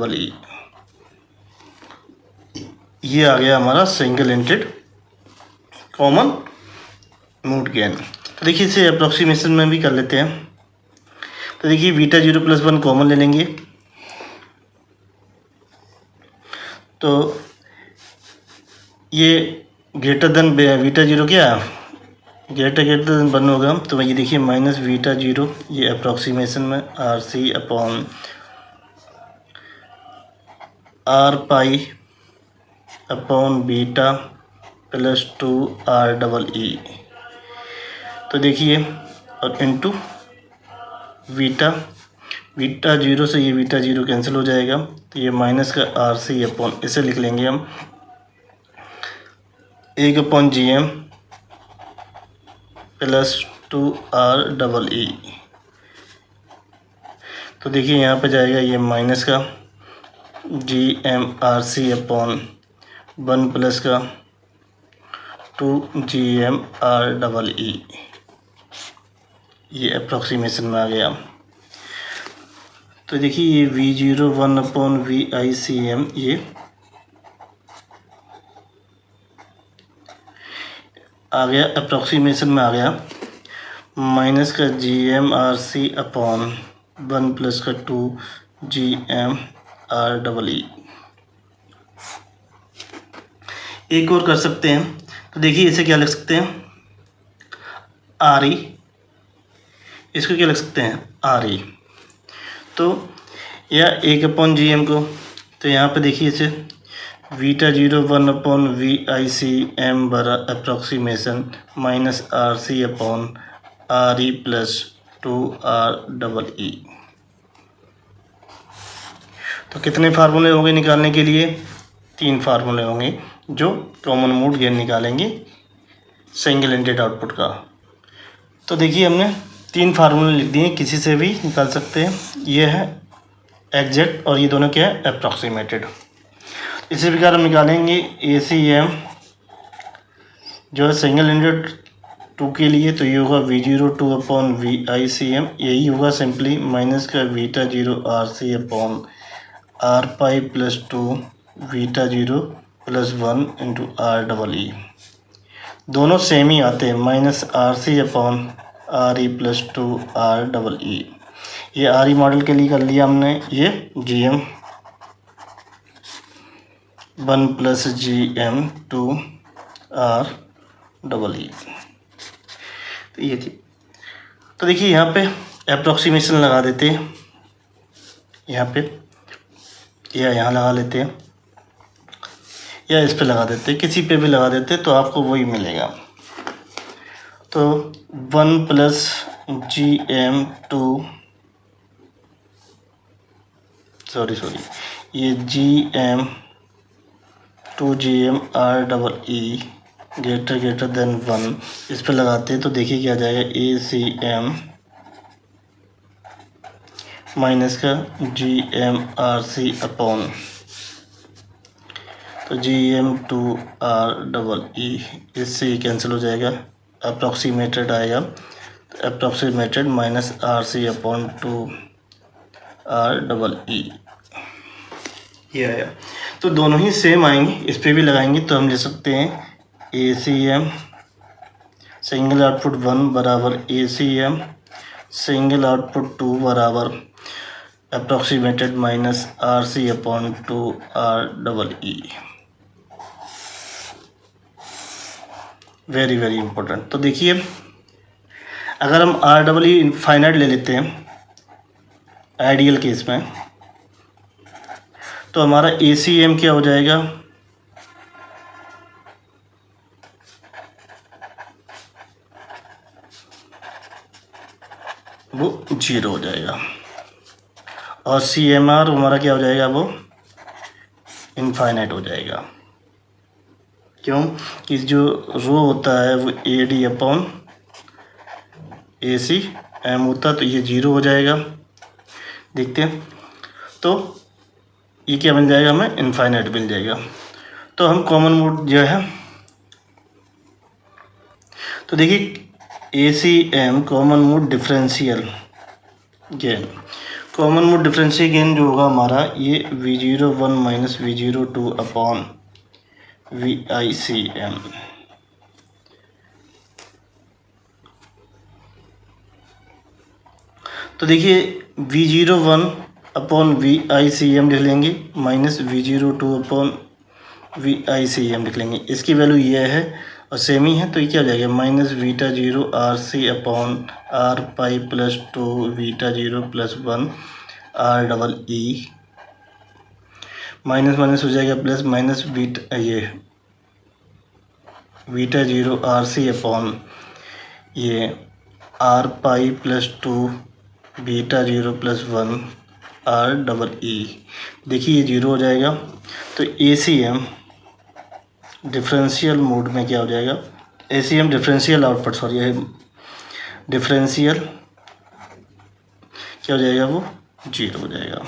REE। ये आ गया हमारा single ended common mode gain. तो देखिए इसे अप्रोक्सीमेशन में भी कर लेते हैं। तो देखिए बीटा 0 प्लस 1 कॉमन ले लेंगे। तो ये ग्रेटर देन बीटा 0 क्या ग्रेटर देन 1 होगा। तो ये देखिए माइनस बीटा 0 ये अप्रोक्सीमेशन में RC upon R pi upon beta plus 2 REE। तो देखिए और इनटू बीटा 0 से ये बीटा 0 कैंसिल हो जाएगा। तो ये माइनस का RC अपॉन इसे लिख लेंगे हम 1 अपॉन GM प्लस 2 REE। तो देखिए यहाँ पे जाएगा ये माइनस का GM RC अपॉन 1 प्लस का 2 GM REE। ये अप्रोक्सीमेशन में आ गया। तो देखिए ये V01 अपॉन VICM ये आ गया अप्रोक्सीमेशन में आ गया माइनस का GM RC अपॉन 1 प्लस का 2 GM REE। एक और कर सकते हैं। तो देखिए इसे क्या लिख सकते हैं RE, इसको क्या लिख सकते हैं RE। तो या 1 अपॉन GM को, तो यहाँ पे देखिए इसे बीटा 01 अपॉन VICM बरा approximation minus RC upon RE plus 2 REE। तो कितने फार्मूले होंगे निकालने के लिए, 3 फार्मूले होंगे जो कॉमन मोड गेन निकालेंगे सिंगल एंडेड आउटपुट का। तो देखिए हमने 3 फार्मूले लिख दिए, किसी से भी निकाल सकते हैं। ये है एग्जैक्ट और ये दोनों क्या है अप्रॉक्सीमेटेड। इसी प्रकार हम निकालेंगे ACM जो है सिंगल एंडेड 2 के लिए। तो ये होगा V02 अपॉन VICM, यही होगा सिंपली माइनस का beta 0 RC upon R pi plus 2 beta 0 plus 1 into REE। दोनों सेम ही आते हैं, minus RC upon R E plus two R double E. ये आर ई मॉडल के लिए कर लिया हमने, ये G M 1 plus G M 2 R double E. तो ये थी। तो देखिए यहाँ पे अप्रॉक्सीमेशन लगा देते हैं, यहाँ पे या यहाँ लगा लेते हैं या इस पे लगा देते हैं, किसी पे भी लगा देते हैं तो आपको वही मिलेगा। तो 1 प्लस जी एम 2 सॉरी ये G M 2 G M R double E greater than 1, इस पे लगाते हैं तो देखिए क्या आ जाएगा, ए सी एम माइनस का G M R C upon, तो G M 2 R double E, इससे कैंसिल हो जाएगा, अप्रॉक्सीमेटेड आएगा, तो approximated minus R C upon 2 R double E, ये आया। तो दोनों ही सेम आएंगे, इस पर भी लगाएंगे तो हम ले सकते हैं A C M single output 1 बराबर A C M single output 2 बराबर approximated minus R C upon 2 R double E. Very very important. तो देखिए अगर हम आर डबल ई इनफाइनाइट ले लेते हैं आइडियल केस में, तो हमारा ए सी एम क्या हो जाएगा, वो 0 हो जाएगा, और सी एम आर हमारा क्या हो जाएगा, वो इनफाइनाइट हो जाएगा। क्यों कि जो रो होता है वो A D upon A C M होता है, तो ये 0 हो जाएगा। देखते हैं तो ये क्या बन जाएगा, हमें इनफाइनाइट मिल जाएगा। तो हम कॉमन मोड जो है, तो देखिए A C M common mode differential gain, common mode differential gain जो होगा हमारा, ये V01 minus V02 upon VICM। तो देखिए V01 अपॉन VICM लिख लेंगे माइनस V02 अपॉन VICM लिख लेंगे, इसकी वैल्यू ये है और सेम ही है, तो ये क्या हो जाएगा, minus beta 0 R C upon R pi plus 2 beta 0 plus 1 R double E, minus minus हो जाएगा प्लस, माइनस बीटा ये बीटा 0 आर सी अपॉन ये R pi plus 2 beta 0 plus 1 R double E. देखिए ये 0 हो जाएगा, तो A C M differential mode में क्या हो जाएगा, A C M differential output, sorry differential क्या हो जाएगा, वो 0 हो जाएगा।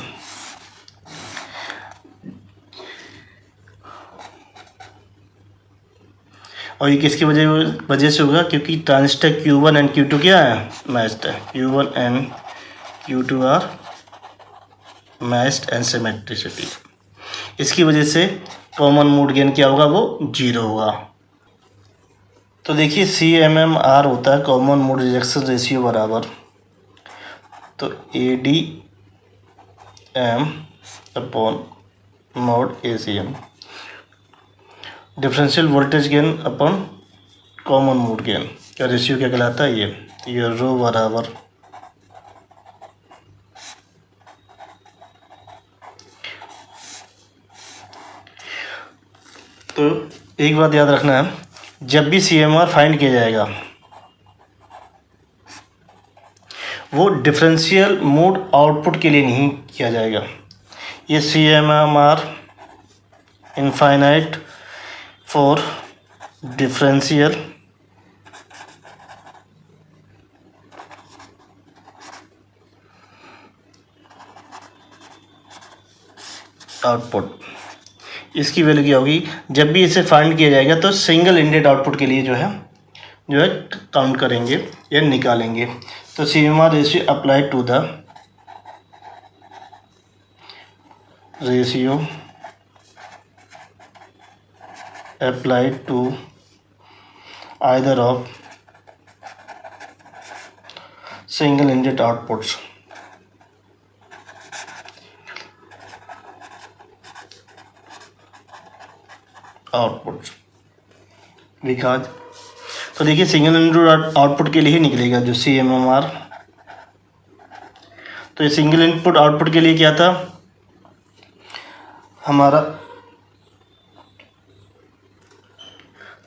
और ये किसकी वजह से होगा, क्योंकि ट्रांजिस्टर Q1 एंड Q2 क्या है, मैच्ड है, Q1 and Q2 are matched and symmetricity, इसकी वजह से कॉमन मोड गेन क्या होगा, वो 0 होगा। तो देखिए CMMR होता है कॉमन मोड रिजेक्शन रेशियो बराबर, तो ADM upon mode ACM, differential voltage gain upon common mode gain का रेशियो क्या कहलाता है, ये रो बराबर तो एक बात याद रखना है, जब भी CMR फाइंड किया जाएगा वो डिफरेंशियल मोड आउटपुट के लिए नहीं किया जाएगा, ये CMR infinite for differential output, इसकी वैल्यू क्या होगी, जब भी इसे फाइंड किया जाएगा तो सिंगल इंडेड आउटपुट के लिए जो है काउंट करेंगे या निकालेंगे। तो CMR ratio apply to the ratio applied to either of single ended outputs. Vikas तो देखिए सिंगल इनपुट आउटपुट के लिए ही निकलेगा जो CMMR। तो ये सिंगल इनपुट आउटपुट के लिए क्या था हमारा,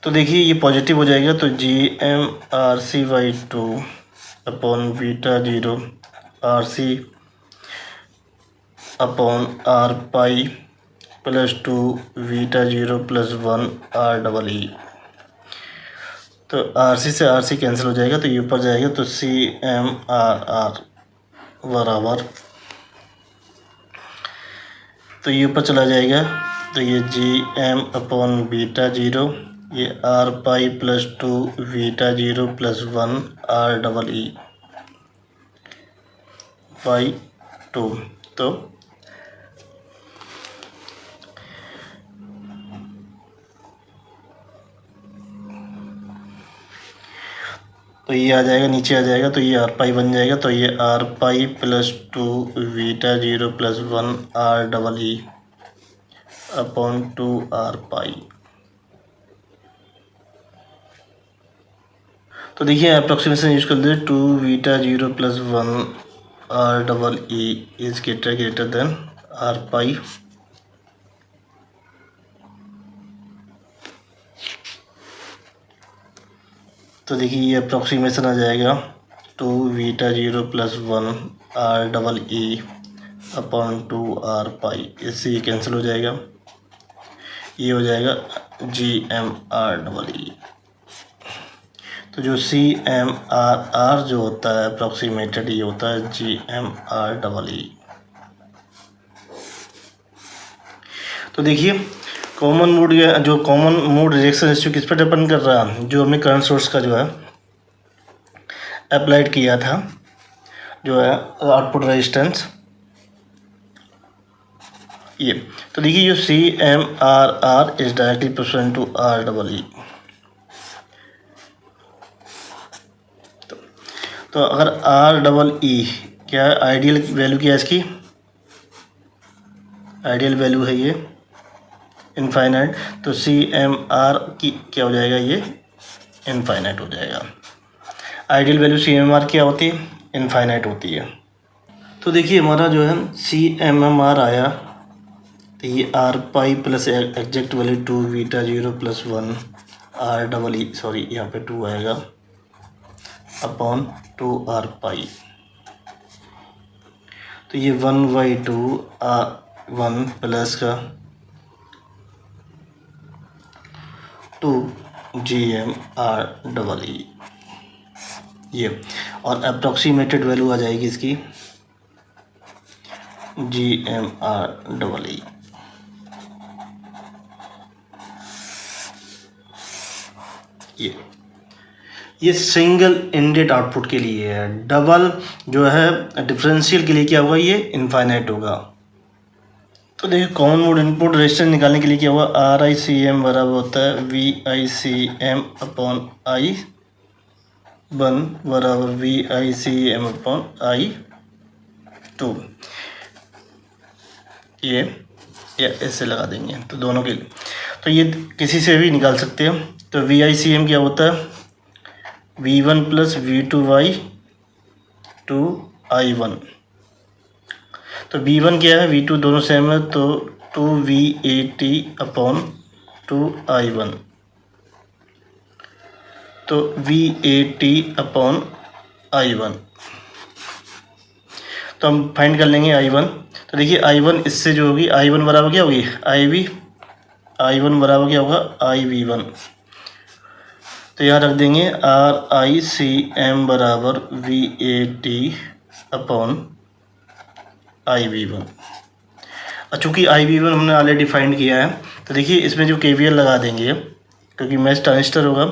तो देखिए ये पॉजिटिव हो जाएगा तो GMRC/2 upon beta 0 RC upon R pi plus 2 beta 0 plus 1 REE। तो RC से RC कैंसिल हो जाएगा तो ये ऊपर जाएगा तो CMRR बराबर, तो ये ऊपर चला जाएगा तो ये GM अपॉन बीटा 0 ये R pi plus 2 beta 0 plus 1 REE by 2। तो ये आ जाएगा, नीचे आ जाएगा तो ये R पाई बन जाएगा तो ये R pi plus 2 beta 0 plus 1 REE upon 2 R पाई। तो देखिए अप्रोक्सीमेशन यूज कर दे 2 beta 0 plus 1 REE is greater than R पाई। तो देखिए ये अप्रोक्सीमेशन आ जाएगा 2 beta 0 plus 1 REE upon 2 R पाई, इससे ये कैंसिल हो जाएगा, ये हो जाएगा GMREE। तो जो CMRR जो होता है अप्रोक्सीमेटेड ये होता है GMREE। तो देखिए कॉमन मोड जो कॉमन मोड रिजेक्शन रेशियो किस पर डिपेंड कर रहा है, जो हमने करंट सोर्स का जो है अप्लाइड किया था जो है आउटपुट रेजिस्टेंस ये। तो देखिए जो CMRR is directly proportional to REE। तो अगर REE क्या है, आइडियल वैल्यू क्या है इसकी, आइडियल वैल्यू है ये इनफाइनाइट, तो CMR की क्या हो जाएगा, ये इनफाइनाइट हो जाएगा। आइडियल वैल्यू CMR क्या होती है, इनफाइनाइट होती है। तो देखिए हमारा जो है CMMR आया तो ये R pi plus exact value 2 beta 0 plus 1 REE, sorry यहाँ पे 2 आएगा अपॉन 2 R पाई। तो ये 1/2 R1 प्लस का 2 GMREE ये, और अप्रोक्सीमेटेड वैल्यू आ जाएगी इसकी GMREE। ये सिंगल इंडेड आउटपुट के लिए है, डबल जो है डिफरेंशियल के लिए क्या होगा, ये इनफाइनाइट होगा। तो देखिए कॉमन मोड इनपुट रेजिस्टेंस निकालने के लिए क्या होगा, RICM बराबर होता है VICM अपॉन I1 बराबर VICM अपॉन I2। ये या ऐसे लगा देंगे तो दोनों के लिए, तो ये किसी से भी निकाल सकते हैं। तो VICM क्या होता है, V1 प्लस V2/2 I1। तो V1 क्या है, V2 दोनों सेम है तो 2VAT अपॉन 2 I1। तो VAT अपॉन I1 तो हम फाइंड कर लेंगे I1। तो देखिए I1 इससे जो होगी, I1 बराबर क्या होगी, I1 बराबर क्या होगा, IV1। तो यहाँ रख देंगे RICM बराबर VAT अपॉन IV1। चूँकि IV1 हमने ऑलरेडी फाइंड किया है तो देखिए इसमें जो KVL लगा देंगे क्योंकि मैच ट्रांजिस्टर होगा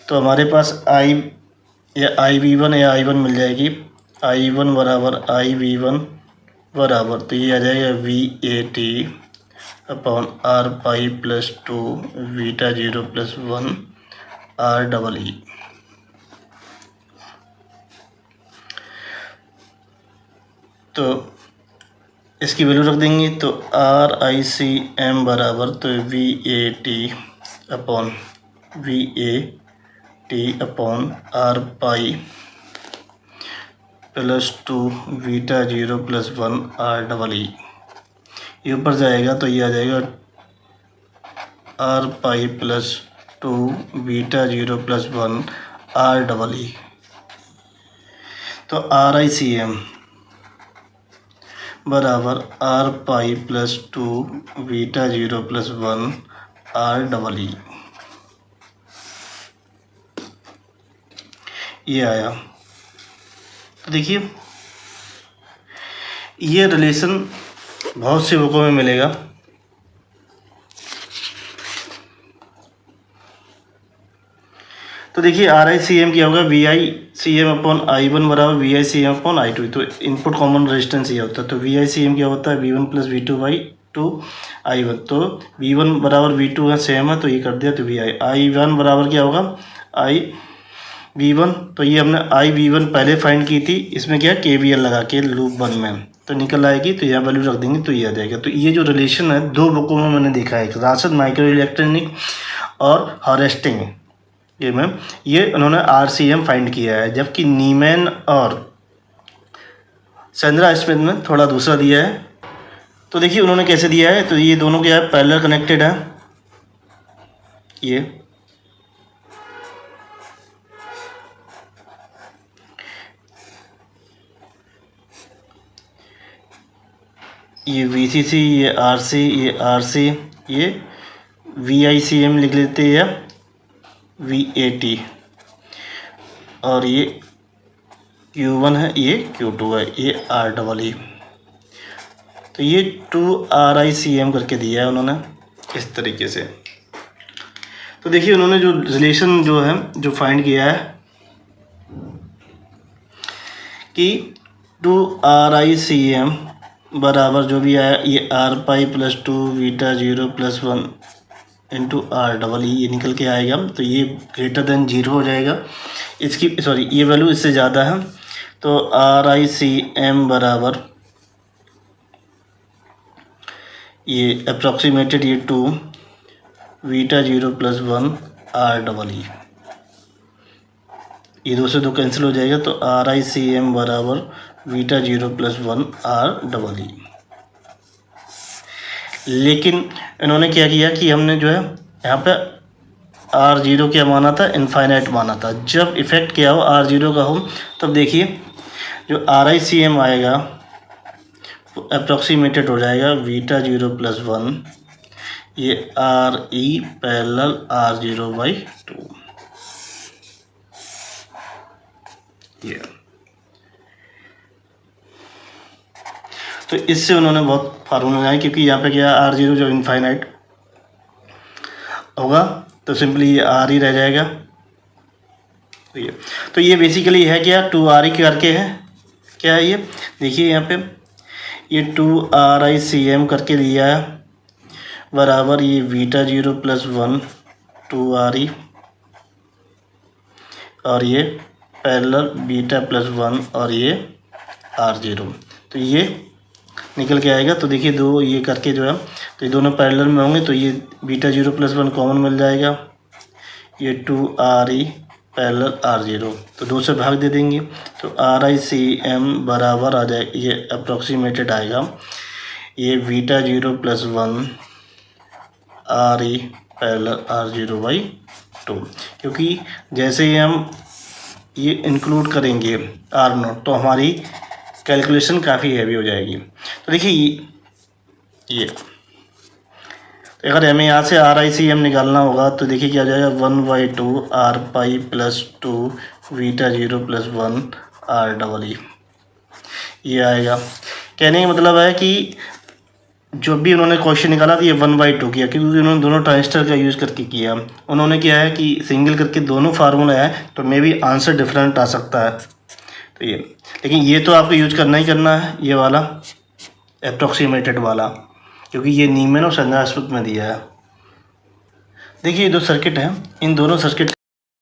तो हमारे पास IV1 या I1 मिल जाएगी। I1 बराबर IV1 बराबर, तो ये आ जाएगा VAT upon R pi plus 2 beta 0 plus 1 REE। तो इसकी वैल्यू रख देंगे, तो RICM बराबर तो VAT upon R pi plus 2 beta 0 plus 1 REE। ये ऊपर जाएगा तो ये आ जाएगा R pi plus 2 beta 0 plus 1 REE। तो RICM बराबर R pi plus 2 beta 0 plus 1 REE। ये आया। तो देखिए ये रिलेशन बहुत से बुकों में मिलेगा। तो देखिए RICM क्या होगा, VICM अपॉन I1 बराबर VICM अपॉन I2। तो इनपुट कॉमन रेजिस्टेंस ये होता है। तो VICM क्या होता है, V1 plus V2 by 2 I1। तो V1 बराबर V2 है, सेम है, तो ये कर दिया। तो I1 बराबर क्या होगा, V1। तो ये हमने V1 पहले फाइंड की थी, इसमें क्या KVL लगा के लूप 1 में, तो निकल आएगी। तो यह वैल्यू रख देंगे तो ये आ जाएगा। तो ये जो रिलेशन है दो बुकों में मैंने देखा है, राशन माइक्रो इलेक्ट्रॉनिक और हार्वेस्टिंग, ये में ये उन्होंने RCM फाइंड किया है, जबकि नीमैन और सेंड्रा स्मिथ में थोड़ा दूसरा दिया है। तो देखिए उन्होंने कैसे दिया है, तो ये दोनों क्या है, पैरेलल कनेक्टेड है। ये VCC, ये RC, ये RC, ये VICM लिख लेते हैं, VAT, और ये Q1 है, ये Q2 है, ये REE। तो ये 2RICM करके दिया है उन्होंने इस तरीके से। तो देखिए उन्होंने जो रिलेशन जो है जो फाइंड किया है कि 2RICM बराबर जो भी आया, ये R pi plus 2 beta 0 plus 1 into REE, ये निकल के आएगा। तो ये ग्रेटर देन 0 हो जाएगा, इसकी सॉरी ये वैल्यू इससे ज़्यादा है। तो RICM बराबर ये अप्रॉक्सीमेटेड ये 2 बीटा 0 प्लस 1 REE, ये 2 से 2 कैंसिल हो जाएगा। तो RICM बराबर बीटा 0 प्लस 1 REE। लेकिन इन्होंने क्या किया कि हमने जो है यहाँ पे R0 क्या माना था, इनफाइनाइट माना था। जब इफेक्ट क्या हो R0 का हो, तब देखिए जो RICM आएगा अप्रॉक्सीमेटेड हो जाएगा बीटा 0 प्लस 1, ये RE पैरेलल R0/2। ये तो इससे उन्होंने बहुत फार्मूला लगाया, क्योंकि यहाँ पे क्या R0 जो इनफाइनाइट होगा तो सिंपली ये R ही रह जाएगा। तो ये बेसिकली है क्या, 2RE करके है, क्या है ये, देखिए यहाँ पे ये 2RICM करके लिया है बराबर ये बीटा 0 प्लस 1 2RE, और ये पैरेलल बीटा प्लस 1 और ये R0। तो ये निकल के आएगा। तो देखिए दो ये करके जो है, तो ये दोनों पैरेलल में होंगे, तो ये बीटा 0 प्लस 1 कॉमन मिल जाएगा, ये 2RE पैरेलल R0, तो 2 से भाग दे देंगे। तो RICM बराबर आ जाए, ये अप्रॉक्सीमेटेड आएगा, ये beta 0 plus 1 RE parallel R0/2। क्योंकि जैसे ही हम ये इंक्लूड करेंगे R0 तो हमारी कैलकुलेशन काफ़ी हैवी हो जाएगी। तो देखिए ये तो अगर हमें यहाँ से RICM निकालना होगा तो देखिए क्या हो जाएगा, 1/2 R pi plus 2 beta 0 plus 1 REE, ये आएगा। कहने का मतलब है कि जो भी उन्होंने क्वेश्चन निकाला था ये 1/2 किया, क्योंकि उन्होंने दोनों ट्रांजिस्टर का यूज़ करके किया। उन्होंने क्या है कि सिंगल करके दोनों फार्मूला है, तो मे भी आंसर डिफरेंट आ सकता है। तो ये, लेकिन ये तो आपको यूज करना ही करना है, ये वाला अप्रॉक्सीमेटेड वाला, क्योंकि ये नीमैन और सेंड्रा स्मिथ में दिया है। देखिए ये दो सर्किट हैं, इन दोनों सर्किट